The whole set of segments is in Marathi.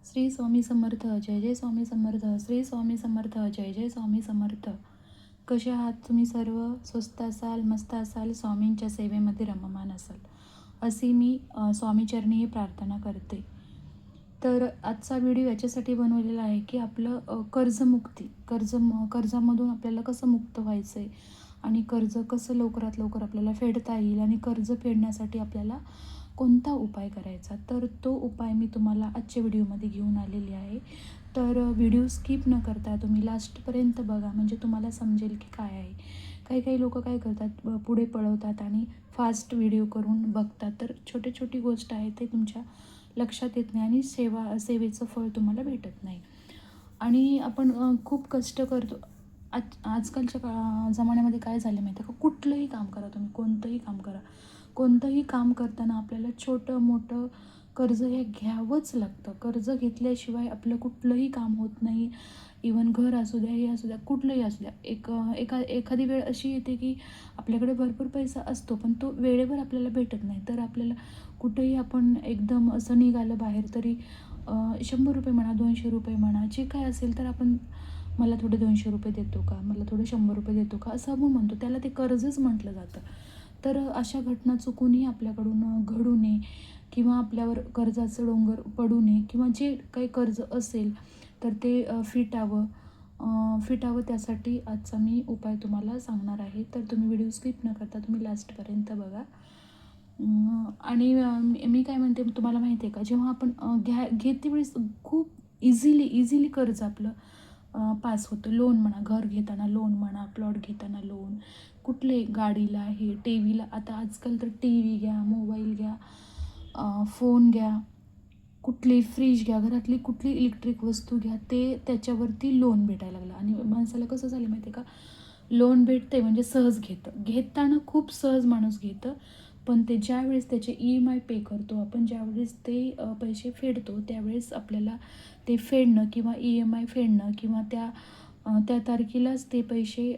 श्री स्वामी समर्थ. जय जय स्वामी समर्थ. श्री स्वामी समर्थ. जय जय स्वामी समर्थ. कसे आहात तुम्ही सर्व? स्वस्त असाल, मस्त असाल, स्वामींच्या सेवेमध्ये रममान असाल अशी मी स्वामीचरणी ही प्रार्थना करते. तर आजचा व्हिडिओ याच्यासाठी बनवलेला आहे की आपलं कर्जमुक्ती कर्जामधून आपल्याला कसं मुक्त व्हायचं आहे आणि कर्ज कसं लवकरात लवकर आपल्याला फेडता येईल आणि कर्ज फेडण्यासाठी आपल्याला कोणता उपाय करायचा, तर तो उपाय मी तुम्हाला आजच्या व्हिडिओमध्ये घेऊन आलेली आहे. तर व्हिडिओ स्किप न करता तुम्ही लास्टपर्यंत बघा, म्हणजे तुम्हाला समजेल की काय आहे. काही काही लोक काय करतात, पुढे पळवतात आणि फास्ट व्हिडिओ करून बघतात, तर छोटी छोटी गोष्ट आहे ते तुमच्या लक्षात येत नाही आणि सेवेचं फळ तुम्हाला भेटत नाही. आणि आपण खूप कष्ट करतो. आजकालच्या जमान्यामध्ये काय झालं माहिती आहे का, कुठलंही काम करा तुम्ही, कोणतंही काम करा, कोणतंही काम करताना आपल्याला छोटं मोठं कर्ज हे घ्यावंच लागतं. कर्ज घेतल्याशिवाय आपलं कुठलंही काम होत नाही. इवन घर असू द्या, हे असू द्या, कुठलंही असू द्या. एखादी वेळ अशी येते की आपल्याकडे भरपूर पैसा असतो पण तो वेळेवर आपल्याला भेटत नाही. तर आपल्याला कुठेही आपण एकदम असं निघालं बाहेर तरी 100 रुपये म्हणा, 200 रुपये म्हणा, जे काय असेल तर आपण, मला थोडे 200 रुपये देतो का, मला थोडे 100 रुपये देतो का, असं आपण म्हणतो. त्याला ते कर्जच म्हटलं जातं. तर अशा घटना चुकूनही आपल्याकडून घडू नये किंवा आपल्यावर कर्जाचं डोंगर पडू नये किंवा जे काही कर्ज असेल तर ते फिटावं त्यासाठी आजचा मी उपाय तुम्हाला सांगणार आहे. तर तुम्ही व्हिडिओ स्किप न करता तुम्ही लास्टपर्यंत बघा. आणि मी काय म्हणते तुम्हाला माहिती आहे का, जेव्हा आपण घेते वेळेस खूप इझिली कर्ज आपलं पास होतं. लोन म्हणा, घर घेताना लोन म्हणा, प्लॉट घेताना लोन, कुठले गाडीला, हे टी व्हीला, आता आजकाल तर टी व्ही घ्या, मोबाईल घ्या, फोन घ्या, कुठली फ्रीज घ्या, घरातली कुठली इलेक्ट्रिक वस्तू घ्या, ते त्याच्यावरती लोन भेटायला लागलं. आणि माणसाला कसं झालं माहिती आहे का, लोन भेटते म्हणजे सहज घेताना खूप सहज माणूस घेतं, पण ते ज्यावेळेस त्याचे EMI पे करतो आपण, ज्यावेळेस ते पैसे फेडतो त्यावेळेस आपल्याला ते फेडणं किंवा EMI फेडणं किंवा त्या तारखेलाच ते पैसे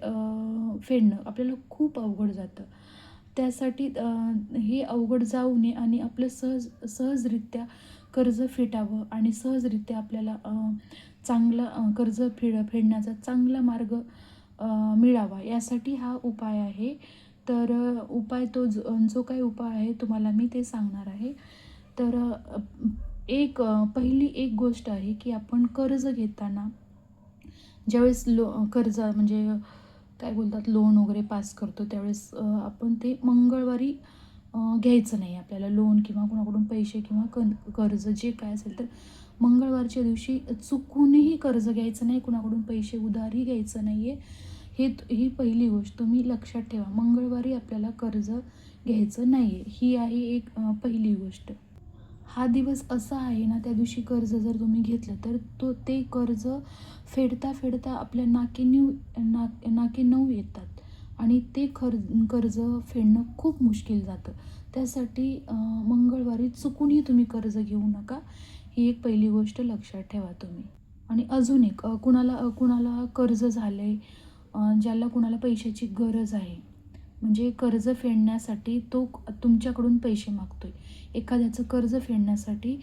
फेडणं आपल्याला खूप अवघड जातं. त्यासाठी हे अवघड जाऊ नये आणि आपलं सहजरित्या कर्ज फिटावं आणि सहजरित्या आपल्याला चांगला कर्ज फेडण्याचा चांगला मार्ग मिळावा, यासाठी हा उपाय आहे. तर उपाय जो काही उपाय आहे तुम्हाला मी ते सांगणार आहे. तर पहिली एक गोष्ट आहे की आपण कर्ज घेताना ज्यावेळेस कर्ज म्हणजे काय बोलतात, लोन वगैरे पास करतो त्यावेळेस आपण ते मंगळवारी घ्यायचं नाही. आपल्याला लोन किंवा कोणाकडून पैसे किंवा कर्ज जे काय असेल तर मंगळवारच्या दिवशी चुकूनही कर्ज घ्यायचं नाही, कुणाकडून पैसे उधारही घ्यायचं नाही आहे. ही पहिली गोष्ट तुम्ही लक्षात ठेवा. मंगळवारी आपल्याला कर्ज घ्यायचं नाही आहे, ही आहे एक पहिली गोष्ट. हा दिवस असा आहे ना, त्या दिवशी कर्ज जर तुम्ही घेतलं तर ते कर्ज फेडता फेडता आपल्या नाकी नऊ येतात आणि ते कर्ज फेडणं खूप मुश्किल जातं. त्यासाठी मंगळवारी चुकूनही तुम्ही कर्ज घेऊ नका, ही एक पहिली गोष्ट लक्षात ठेवा तुम्ही. आणि अजून एक, कुणाला कर्ज झालं आहे, ज्याला कुणाला पैशाची गरज आहे, म्हणजे कर्ज फेडण्यासाठी तो तुमच्याकडून पैसे मागतोय. एखाद्याचं कर्ज फेडण्यासाठी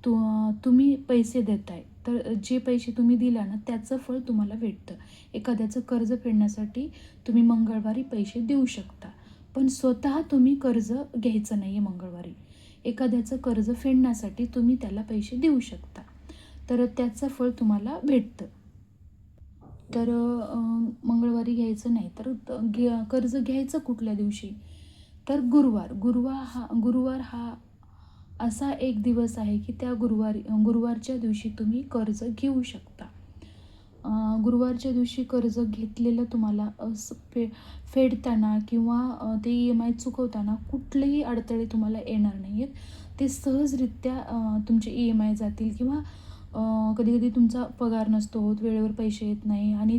तुम्ही पैसे देताय, तर जे पैसे तुम्ही दिला ना त्याचं फळ तुम्हाला भेटतं. एखाद्याचं कर्ज फेडण्यासाठी तुम्ही मंगळवारी पैसे देऊ शकता, पण स्वतः तुम्ही कर्ज घ्यायचं नाही आहे मंगळवारी. एखाद्याचं कर्ज फेडण्यासाठी तुम्ही त्याला पैसे देऊ शकता, तर त्याचं फळ तुम्हाला भेटतं. तर मंगळवारी घ्यायचं नाही. तर कर्ज घ्यायचं कुठल्या दिवशी, तर गुरुवार हा असा एक दिवस आहे की त्या गुरुवारच्या दिवशी तुम्ही कर्ज घेऊ शकता. गुरुवारच्या दिवशी कर्ज घेतलेलं तुम्हाला फेडताना किंवा ते EMI चुकवताना कुठलेही अडथळे तुम्हाला येणार नाही आहेत. ते सहजरित्या तुमचे EMI जातील किंवा कधी कधी तुमचा पगार नसतो होत, वेळेवर पैसे येत नाही आणि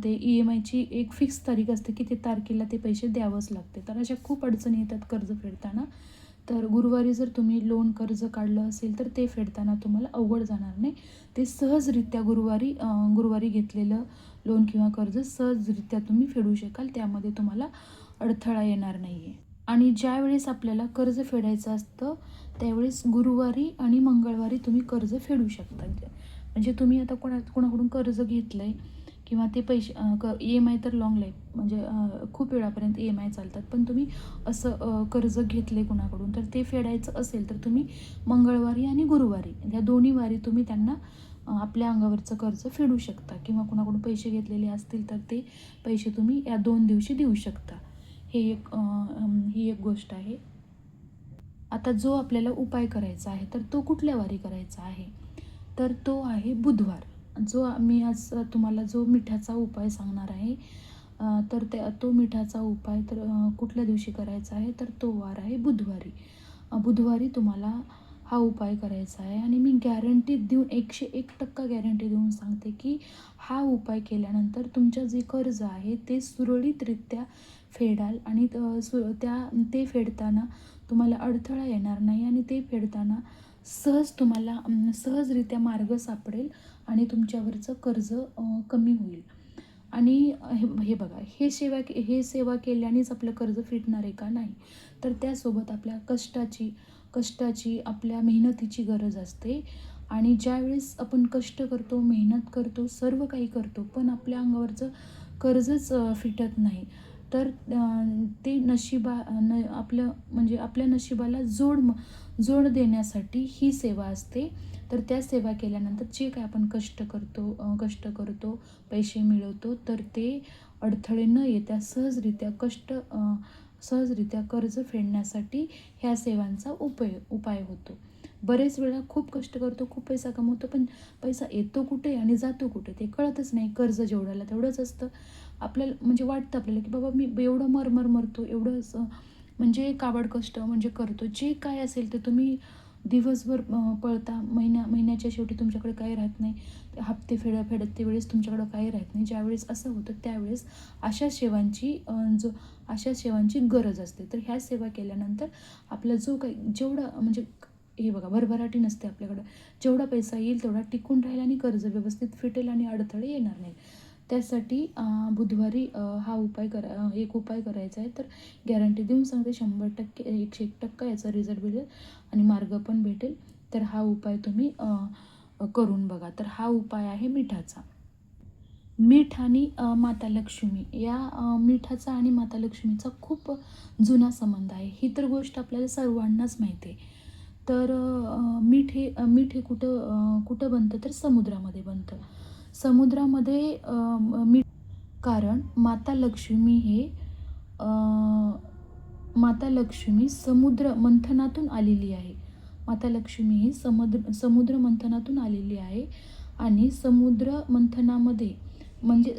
ते EMIची एक फिक्स तारीख असते की ते तारखेला ते पैसे द्यावंच लागते. तर अशा खूप अडचणी येतात कर्ज फेडताना. तर गुरुवारी जर तुम्ही लोन कर्ज काढलं असेल तर ते फेडताना तुम्हाला अवघड जाणार नाही. ते सहजरित्या गुरुवारी घेतलेलं लोन किंवा कर्ज सहजरित्या तुम्ही फेडू शकाल, त्यामध्ये तुम्हाला अडथळा येणार नाही आहे. आणि ज्यावेळेस आपल्याला कर्ज फेडायचं असतं त्यावेळेस गुरुवारी आणि मंगळवारी तुम्ही कर्ज फेडू शकता. म्हणजे तुम्ही आता कोणाकडून कर्ज घेतलं आहे किंवा ते पैसे EMI तर लाँग लाईफ म्हणजे खूप वेळापर्यंत EMI चालतात. पण तुम्ही असं कर्ज घेतलं आहे कुणाकडून तर ते फेडायचं असेल तर तुम्ही मंगळवारी आणि गुरुवारी या दोन्ही वारी तुम्ही त्यांना आपल्या अंगावरचं कर्ज फेडू शकता किंवा कुणाकडून पैसे घेतलेले असतील तर ते पैसे तुम्ही या 2 दिवशी देऊ शकता. ही एक गोष्ट आहे. आता जो आपल्याला उपाय करायचा आहे तर तो कुठल्या वारी करायचा आहे तर तो आहे बुधवार. मी आज तुम्हाला जो मिठाचा उपाय सांगणार आहे तर तो मिठाचा उपाय तर कुठल्या दिवशी करायचा आहे तर तो वार आहे बुधवारी. बुधवारी तुम्हाला हा उपाय करायचा आहे आणि मी गॅरंटी देऊन 101% गॅरंटी देऊन सांगते की हा उपाय केल्यानंतर तुमचं जे कर्ज आहे ते सुरळीतरित्या फेडाल आणि ते फेडताना तुम्हाला अडथळा येणार नाही आणि ते फेडताना तुम्हाला सहजरित्या मार्ग सापडेल आणि तुमच्यावरचं कर्ज कमी होईल. आणि हे बघा हे सेवा केल्यानेच आपलं कर्ज फिटणार आहे का? नाही. तर त्यासोबत आपल्या कष्टाची आपल्या मेहनतीची गरज असते आणि ज्यावेळेस आपण कष्ट करतो, मेहनत करतो, सर्व काही करतो, पण आपल्या अंगावरचं कर्जच फिटत नाही, तर ते आपलं म्हणजे आपल्या नशिबाला जोड देण्यासाठी ही सेवा असते. तर त्या सेवा केल्यानंतर जे काय आपण कष्ट करतो, पैसे मिळवतो, तर ते अडथळे न येता सहजरित्या कर्ज फेडण्यासाठी ह्या सेवांचा उपाय होतो. बरेच वेळा खूप कष्ट करतो, खूप पैसा कमवतो, पण पैसा येतो कुठे आणि जातो कुठे ते कळतच नाही. कर्ज जेवढ्याला तेवढंच असतं. आपल्याला म्हणजे वाटतं आपल्याला की बाबा मी एवढं मरतो, एवढं म्हणजे काबाड कष्ट म्हणजे करतो. जे काय असेल ते तुम्ही दिवसभर पळता, महिन्याच्या शेवटी तुमच्याकडे काही राहत नाही. ते हप्ते फेडत ते वेळेस तुमच्याकडं काही राहत नाही. ज्यावेळेस असं होतं त्यावेळेस अशा सेवांची गरज असते. तर ह्या सेवा केल्यानंतर आपला जो काही जेवढा म्हणजे हे बघा भरभराटी नसते आपल्याकडं. जेवढा पैसा येईल तेवढा टिकून राहील आणि कर्ज व्यवस्थित फिटेल आणि अडथळे येणार नाहीत. त्यासाठी बुधवारी एक उपाय करायचा आहे. तर गॅरंटी देऊन सांगते 100% 101% याचा रिझल्ट भेटेल आणि मार्ग पण भेटेल. तर हा उपाय तुम्ही करून बघा. तर हा उपाय आहे मिठाचा. मीठ आणि माता लक्ष्मी या मिठाचा आणि माता लक्ष्मीचा खूप जुना संबंध आहे. ही तर गोष्ट आपल्याला सर्वांनाच माहिती आहे. तर मीठ हे कुठं बनतं तर समुद्रामध्ये बनतं. समुद्रामध्ये मीठ कारण अ, माता लक्ष्मी समुद्र मंथनातून आलेली आहे. माता लक्ष्मी ही समुद्र मंथनातून आलेली आहे आणि समुद्र मंथनामध्ये म्हणजे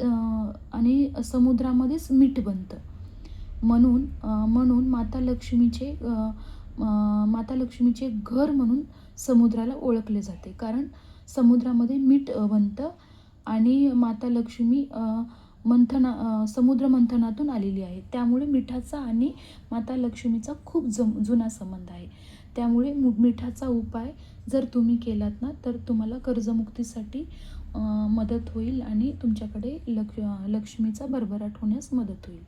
आणि समुद्रामध्येच मीठ बनतं. म्हणून माता लक्ष्मीचे घर म्हणून समुद्राला ओळखले जाते. कारण समुद्रामध्ये मीठ बनतं आणि माता लक्ष्मी समुद्र मंथनातून आलेली आहे. त्यामुळे मिठाचा आणि माता लक्ष्मीचा खूप जुना संबंध आहे. त्यामुळे मिठाचा उपाय जर तुम्ही केलात ना तर तुम्हाला कर्जमुक्तीसाठी मदत होईल आणि तुमच्याकडे लक्ष्मीचा भरभराट होण्यास मदत होईल.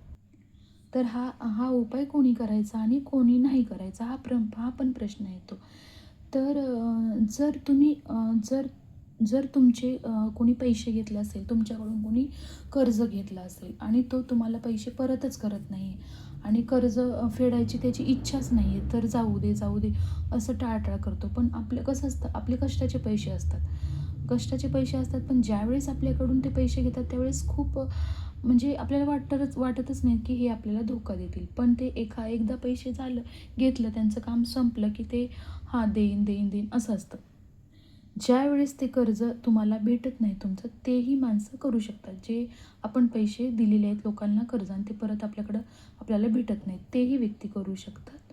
तर हा उपाय कोणी करायचा आणि कोणी नाही करायचा हा पण प्रश्न येतो. तर जर तुम्ही जर तुमचे कोणी पैसे घेतले असेल, तुमच्याकडून कोणी कर्ज घेतलं असेल आणि तो तुम्हाला पैसे परतच करत नाही आणि कर्ज फेडायची त्याची इच्छाच नाही आहे, तर जाऊ दे असं टाळाटाळ करतो. पण आपलं कसं असतं, आपले कष्टाचे पैसे असतात, पण ज्यावेळेस आपल्याकडून ते पैसे घेतात त्यावेळेस खूप म्हणजे आपल्याला वाटतच नाही की हे आपल्याला धोका देतील. पण ते एकदा पैसे घेतलं, त्यांचं काम संपलं की ते हां, देईन असं असतं. ज्यावेळेस ते कर्ज तुम्हाला भेटत नाही तुमचं, तेही माणसं करू शकतात. जे आपण पैसे दिलेले आहेत लोकांना कर्ज आणि ते परत आपल्याला भेटत नाहीत, तेही व्यक्ती करू शकतात.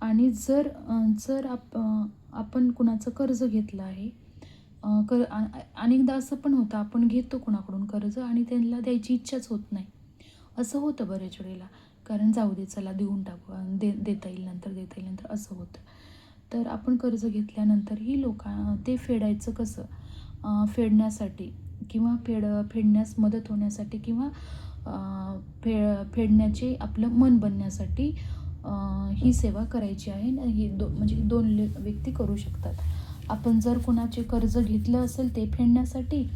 आणि जर आपण कुणाचं कर्ज घेतलं आहे, अनेकदा असं पण होतं आपण घेतो कुणाकडून कर्ज आणि त्यांना द्यायची इच्छाच होत नाही. असं होतं बऱ्याच वेळेला. कारण जाऊ दे चला देऊन टाकू देता येईल नंतर असं होतं. तर आपण कर्ज घेतल्यानंतरही ते फेडायचं कसं? फेडण्यासाठी किंवा फेडण्यास मदत होण्यासाठी किंवा फेडण्याचे आपलं मन बनण्यासाठी ही सेवा करायची आहे. ही म्हणजे 2 व्यक्ती करू शकतात. आपण जर कुणाचे कर्ज घेतलं असेल ते फेडण्यासाठी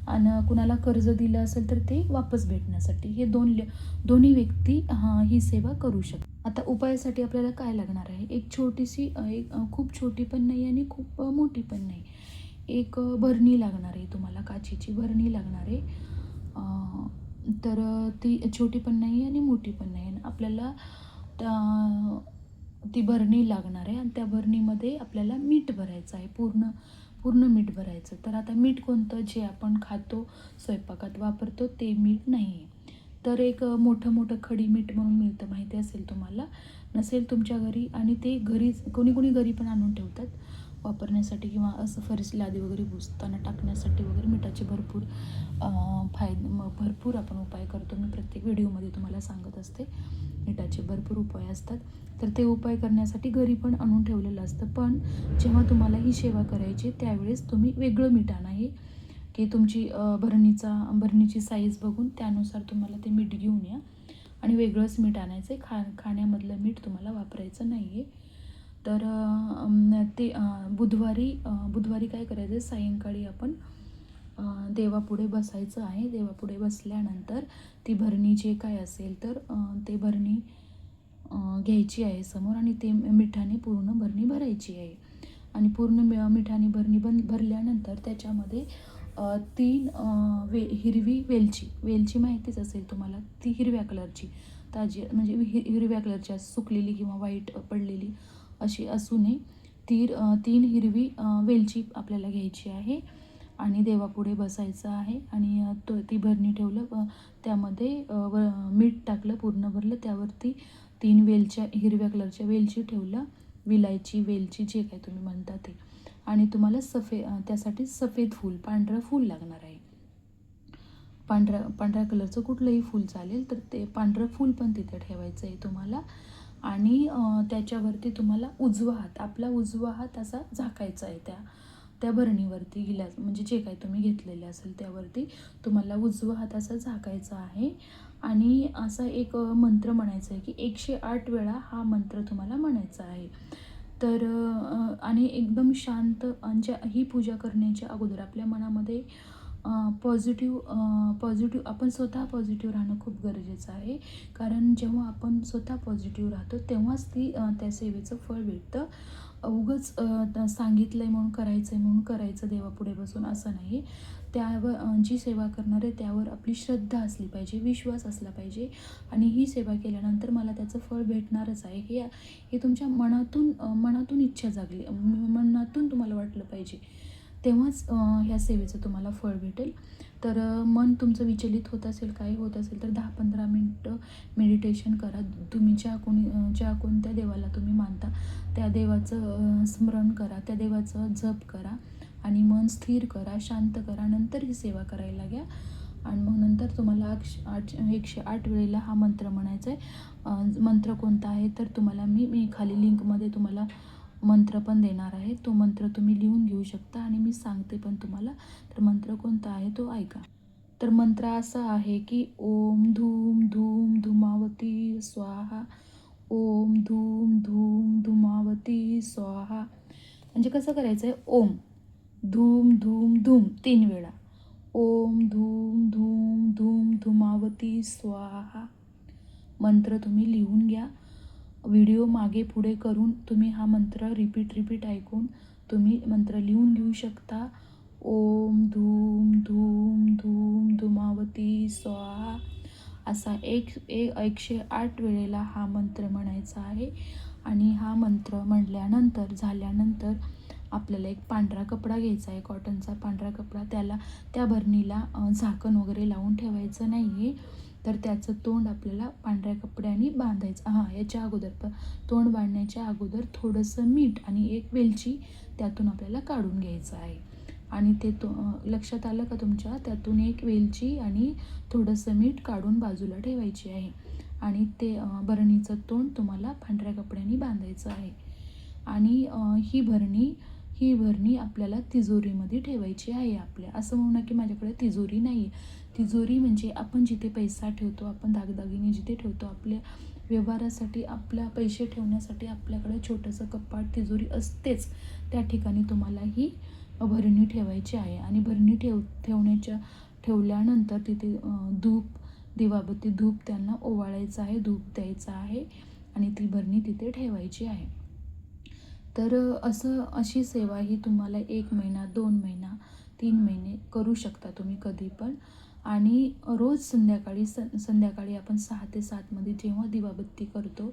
आणि कुणाला कर्ज दिलं असेल तर ते वापस भेटण्यासाठी, हे दोन्ही व्यक्ती ही सेवा करू शकतात. आता उपायासाठी आपल्याला काय लागणार आहे? एक छोटीशी एक खूप छोटी पण नाही आणि खूप मोठी पण नाही. एक भरणी लागणार आहे तुम्हाला, काचेची भरणी लागणार आहे. तर ती छोटी पण नाही आणि मोठी पण नाही. आपल्याला ती भरणी लागणार आहे आणि त्या भरणीमध्ये आपल्याला मीठ भरायचं आहे, पूर्ण मीठ भरायचं. तर आता मीठ कोणतं? जे आपण खातो, स्वयंपाकात वापरतो ते मीठ नाही आहे. तर एक मोठं खडी मीठ म्हणून मिळतं, माहिती असेल तुम्हाला. नसेल तुमच्या घरी आणि ते घरीच कोणी घरी पण आणून ठेवतात वापरण्यासाठी, किंवा असं फरशी लादी वगैरे पुसताना टाकण्यासाठी वगैरे मिठाचे भरपूर भरपूर आपण उपाय करतो. मी प्रत्येक व्हिडिओमध्ये तुम्हाला सांगत असते, मिठाचे भरपूर उपाय असतात. तर ते उपाय करण्यासाठी घरी पण आणून ठेवलेलं असतं. पण जेव्हा तुम्हाला ही सेवा करायची त्यावेळेस तुम्ही वेगळं मीठ आणा, हे की तुमची भरणीची साईज बघून त्यानुसार तुम्हाला ते मीठ घेऊन या आणि वेगळंच मीठ आणायचं आहे. खाण्यामधलं मीठ तुम्हाला वापरायचं नाही आहे. तर ते बुधवारी काय करायचं आहे, सायंकाळी आपण देवापुढे बसायचं आहे. देवापुढे बसल्यानंतर ती भरणी जे काय असेल तर ते भरणी घ्यायची आहे समोर आणि ते मिठाने पूर्ण भरणी भरायची आहे. आणि पूर्ण मिठाने भरणी भरल्यानंतर त्याच्यामध्ये 3 हिरवी वेलची माहितीच असेल तुम्हाला, ती हिरव्या कलरची ताजी, म्हणजे हिरव्या कलरची, सुकलेली किंवा व्हाईट पडलेली अशी असू नये. 3 हिरवी वेलची आपल्याला घ्यायची आहे आणि देवापुढे बसायचं आहे. आणि ती भरणी ठेवलं, त्यामध्ये मीठ टाकलं, पूर्ण भरलं, त्यावरती 3 हिरव्या कलरच्या वेलची ठेवलं, विलायची, वेलची, जे काय तुम्ही म्हणता ते. आणि तुम्हाला त्यासाठी सफेद फूल, पांढरं फूल लागणार आहे. पांढऱ्या कलरचं कुठलंही फूल चालेल. तर ते पांढरं फूल पण तिथे ठेवायचं आहे तुम्हाला. आणि त्याच्यावरती तुम्हाला आपला उजवा हात असा झाकायचा आहे त्या भरणीवरती, गिलास म्हणजे जे काही तुम्ही घेतलेले असेल त्यावरती तुम्हाला उजवा हात असा झाकायचा आहे. आणि असा एक मंत्र म्हणायचा आहे की 108 वेळा हा मंत्र तुम्हाला म्हणायचा आहे. तर आणि एकदम शांत, ही पूजा करण्याच्या अगोदर आपल्या मनामध्ये पॉझिटिव्ह आपण स्वतः पॉझिटिव्ह राहणं खूप गरजेचं आहे. कारण जेव्हा आपण स्वतः पॉझिटिव्ह राहतो तेव्हाच त्या सेवेचं फळ भेटतं. उगाच सांगितलं आहे म्हणून करायचं देवापुढे बसून असं नाही. त्यावर जी सेवा करणार आहे त्यावर आपली श्रद्धा असली पाहिजे, विश्वास असला पाहिजे. आणि ही सेवा केल्यानंतर मला त्याचं फळ भेटणारच आहे, हे तुमच्या मनातून इच्छा जागली, मनातून तुम्हाला वाटलं पाहिजे, तेव्हाच ह्या सेवेचं तुम्हाला फळ भेटेल. तर मन तुमचं विचलित होत असेल, काही होत असेल तर 10-15 मिनटं मेडिटेशन करा. तुम्ही ज्या कोणत्या देवाला तुम्ही मानता त्या देवाचं स्मरण करा, त्या देवाचं जप करा आणि मन स्थिर करा, शांत करा. नंतर ही सेवा करायला घ्या. आणि मग नंतर तुम्हाला 108 वेळेला हा मंत्र म्हणायचा आहे. मंत्र कोणता आहे तर तुम्हाला मी खाली लिंकमध्ये तुम्हाला मंत्र पण देणार आहे. तो मंत्र तुम्ही लिहून घेऊ शकता आणि मी सांगते पण तुम्हाला. तर मंत्र कोणता आहे तो ऐका. तर मंत्र असा आहे की ओम धूम धूम धुमावती स्वाहा, ओम धूम धूम धुमावती स्वाहा. म्हणजे कसं करायचं आहे, ओम धूम धूम धूम 3 वेळा, ओम धूम धूम धूम धुमावती स्वाहा. मंत्र तुम्ही लिहून घ्या. व्हिडिओ मागे पुढे करून तुम्ही हा मंत्र रिपीट ऐकून तुम्ही मंत्र लिहून घेऊ शकता. ओम धूम धूम धूम धुमावती स्वाहा असा 108 वेळेला हा मंत्र म्हणायचा आहे. आणि हा मंत्र म्हटल्यानंतर झाल्यानंतर आपल्याला एक पांढरा कपडा घ्यायचा आहे, कॉटनचा पांढरा कपडा. त्या भरणीला झाकण वगैरे लावून ठेवायचं नाही आहे. तर त्याचं तोंड आपल्याला पांढऱ्या कपड्याने बांधायचं. याच्या अगोदर तोंड बांधण्याच्या अगोदर थोडंसं मीठ आणि एक वेलची त्यातून आपल्याला काढून घ्यायचं आहे. आणि ते लक्षात आलं का तुमच्या? त्यातून एक वेलची आणि थोडंसं मीठ काढून बाजूला ठेवायची आहे. आणि ते भरणीचं तोंड तुम्हाला पांढऱ्या कपड्याने बांधायचं आहे. आणि ही भरणी आपल्याला तिजोरीमध्ये ठेवायची आहे. असं म्हणू नका की माझ्याकडे तिजोरी नाही आहे. तिजोरी म्हणजे आपण जिथे पैसा ठेवतो, आपण दागदागिने जिथे ठेवतो, आपल्या व्यवहारासाठी आपल्या पैसे ठेवण्यासाठी आपल्याकडे छोटंसं कपाट तिजोरी असतेच. त्या ठिकाणी तुम्हाला ही भरणी ठेवायची आहे आणि भरणी ठेवल्यानंतर तिथे धूप, दिवाबत्ती, धूप त्यांना ओवाळायचं आहे, धूप द्यायचं आहे आणि ती भरणी तिथे ठेवायची आहे. तर अशी सेवा ही तुम्हाला 1 महिना, 2 महिना, 3 महिने करू शकता तुम्ही कधी पण. आणि रोज संध्याकाळी आपण 6 ते 7 मध्ये जेव्हा दिवाबत्ती करतो,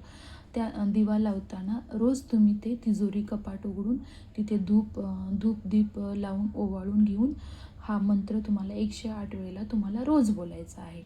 त्या दिवा लावताना रोज तुम्ही ते तिजोरी, कपाट उघडून तिथे धूप दीप लावून ओवाळून घेऊन हा मंत्र तुम्हाला 108 वेळेला तुम्हाला रोज बोलायचा आहे.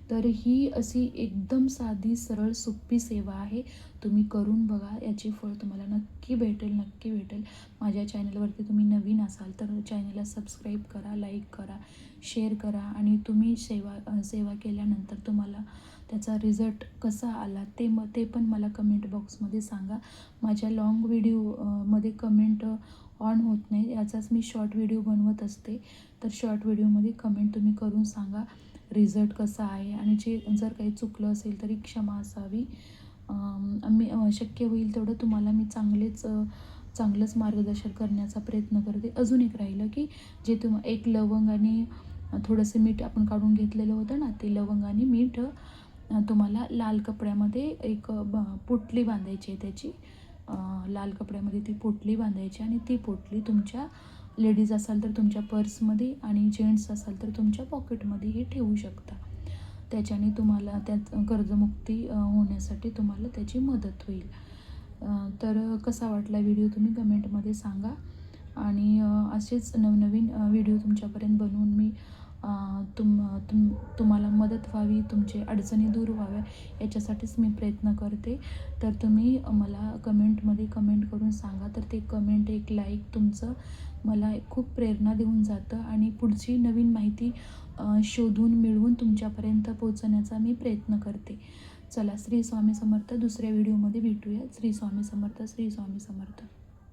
तर ही अशी एकदम साधी, सरळ, सोपी सेवा आहे. तुम्ही करून बघा. याचे फळ तुम्हाला नक्की भेटेल, नक्की भेटेल. माझ्या चॅनलवरती तुम्ही नवीन असाल तर चॅनलला सबस्क्राईब करा, लाईक करा, शेअर करा आणि तुम्ही सेवा केल्यानंतर तुम्हाला त्याचा रिझल्ट कसा आला ते पण मला कमेंट बॉक्समध्ये सांगा. माझ्या लाँग व्हिडिओ कमेंट ऑन होत नाही. याचाच मी शॉर्ट व्हिडिओ बनवत असते. तर शॉर्ट व्हिडिओमध्ये कमेंट तुम्ही करून सांगा रिझल्ट कसा आहे आणि जर काही चुकलं असेल तरी क्षमा असावी. मी शक्य होईल तेवढं तुम्हाला मी चांगलंच मार्गदर्शन करण्याचा प्रयत्न करते. अजून एक राहिलं की जे एक लवंग आणि थोडंसं मीठ आपण काढून घेतलेलं होतं ना, ते लवंग आणि मीठ तुम्हाला लाल कपड्यामध्ये एक पोटली बांधायची आहे त्याची. लाल कपड्यामध्ये ती पोटली बांधायची आणि ती पोटली तुमच्या, लेडीज असाल तर तुमच्या पर्समध्ये आणि जेंट्स असाल तर तुमच्या पॉकेटमध्येही ठेवू शकता. त्याच्याने तुम्हाला त्यात कर्जमुक्ती होण्यासाठी तुम्हाला त्याची मदत होईल. तर कसा वाटला व्हिडिओ तुम्ही कमेंटमध्ये सांगा आणि असेच नवनवीन व्हिडिओ तुमच्यापर्यंत बनवून मी तुम्हाला मदत व्हावी, तुमचे अडचणी दूर व्हाव्या याच्यासाठीच मी प्रयत्न करते. तर तुम्ही मला कमेंटमध्ये कमेंट करून सांगा. तर ते कमेंट, एक लाईक तुमचं मला खूप प्रेरणा देऊन जातं आणि पुढची नवीन माहिती शोधून मिळवून तुमच्यापर्यंत पोहोचण्याचा मी प्रयत्न करते. चला, श्री स्वामी समर्थ. दुसऱ्या व्हिडिओमध्ये भेटूया. श्री स्वामी समर्थ, श्री स्वामी समर्थ.